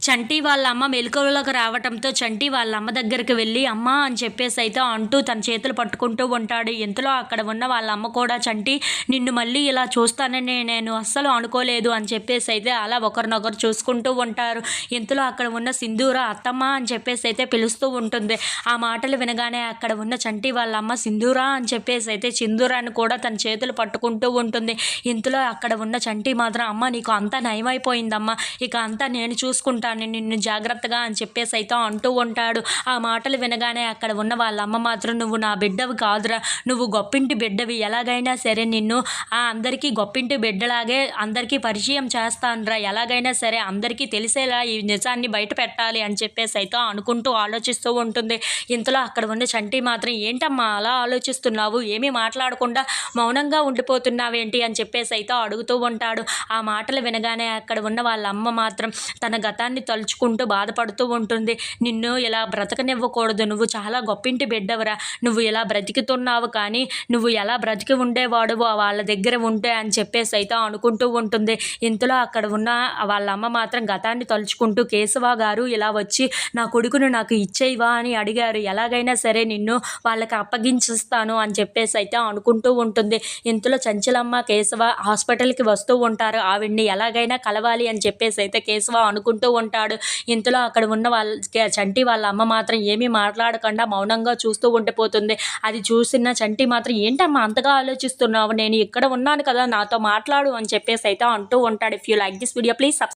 చంటి వాళ్ళ అమ్మ మెలకువలోకి రావటంతో చంటి వాళ్ళ అమ్మ దగ్గరికి వెళ్ళి అమ్మ అని చెప్పేసి అయితే అంటూ తన చేతులు పట్టుకుంటూ ఉంటాడు. ఇంతలో అక్కడ ఉన్న వాళ్ళ అమ్మ కూడా చంటి నిన్ను మళ్ళీ ఇలా చూస్తానని నేను అస్సలు అనుకోలేదు అని చెప్పేసి అయితే అలా ఒకరినొకరు చూసుకుంటూ ఉంటారు. ఇంతలో అక్కడ ఉన్న సింధూర అత్తమ్మ అని చెప్పేసి అయితే పిలుస్తూ ఉంటుంది. ఆ మాటలు వినగానే అక్కడ ఉన్న చంటి వాళ్ళ అమ్మ సింధూర అని చెప్పేసి అయితే సింధూరాన్ని కూడా తన చేతులు పట్టుకుంటూ ఉంటుంది. ఇంతలో అక్కడ ఉన్న చంటి మాత్రం అమ్మ నీకు అంతా నయమైపోయిందమ్మా, ఇక అంతా నేను చూసుకుంటాను నిన్ను జాగ్రత్తగా అని చెప్పేసి అయితే అంటూ ఉంటాడు. ఆ మాటలు వినగానే అక్కడ ఉన్న వాళ్ళ అమ్మ మాత్రం నువ్వు నా బిడ్డవి కాదురా, నువ్వు గొప్పింటి బిడ్డవి, ఎలాగైనా సరే నిన్ను అందరికీ గొప్పింటి బిడ్డలాగే అందరికీ పరిచయం చేస్తానురా, ఎలాగైనా సరే అందరికీ తెలిసేలా ఈ నిజాన్ని బయట పెట్టాలి అని చెప్పేసి అయితే అనుకుంటూ ఆలోచిస్తూ ఉంటుంది. ఇంతలో అక్కడ ఉన్న చంటి మాత్రం ఏంటమ్మా అలా ఆలోచిస్తున్నావు, ఏమీ మాట్లాడకుండా మౌనంగా ఉండిపోతున్నావేంటి అని చెప్పేసి అయితే అడుగుతూ ఉంటాడు. ఆ మాటలు వినగానే అక్కడ ఉన్న వాళ్ళ అమ్మ మాత్రం తన గతాన్ని తలుచుకుంటూ బాధపడుతూ ఉంటుంది. నిన్ను ఇలా బ్రతకనివ్వకూడదు, నువ్వు చాలా గొప్పింటి బిడ్డవరా, నువ్వు ఇలా బ్రతికుతున్నావు కానీ నువ్వు ఎలా బ్రతికి ఉండేవాడు వాళ్ళ దగ్గర ఉంటే అని చెప్పేసి అయితే అనుకుంటూ ఉంటుంది. ఇంతలో అక్కడ ఉన్న వాళ్ళ అమ్మ మాత్రం గతాన్ని తలుచుకుంటూ కేశవ గారు ఇలా వచ్చి నా కొడుకును నాకు ఇచ్చేయివా అని అడిగారు, ఎలాగైనా సరే నిన్ను వాళ్ళకి అప్పగించిస్తాను అని చెప్పేసి అయితే అనుకుంటూ ఉంటుంది. ఇంతలో చంచలమ్మ కేశవ హాస్పిటల్కి వస్తూ ఉంటారు. ఆవిడ్ని ఎలాగైనా కలవాలి అని చెప్పేసి అయితే కేశవ అనుకుంటూ ఉంటాడు. ఇంతలో అక్కడ ఉన్న చంటి వాళ్ళ అమ్మ మాత్రం ఏమీ మాట్లాడకుండా మౌనంగా చూస్తూ ఉండిపోతుంది. అది చూసిన చంటి మాత్రం ఏంటమ్మా అంతగా ఆలోచిస్తున్నావు, నేను ఇక్కడ ఉన్నాను కదా నాతో మాట్లాడు అని చెప్పేసి అయితే అంటూ ఉంటాడు. If you like this video please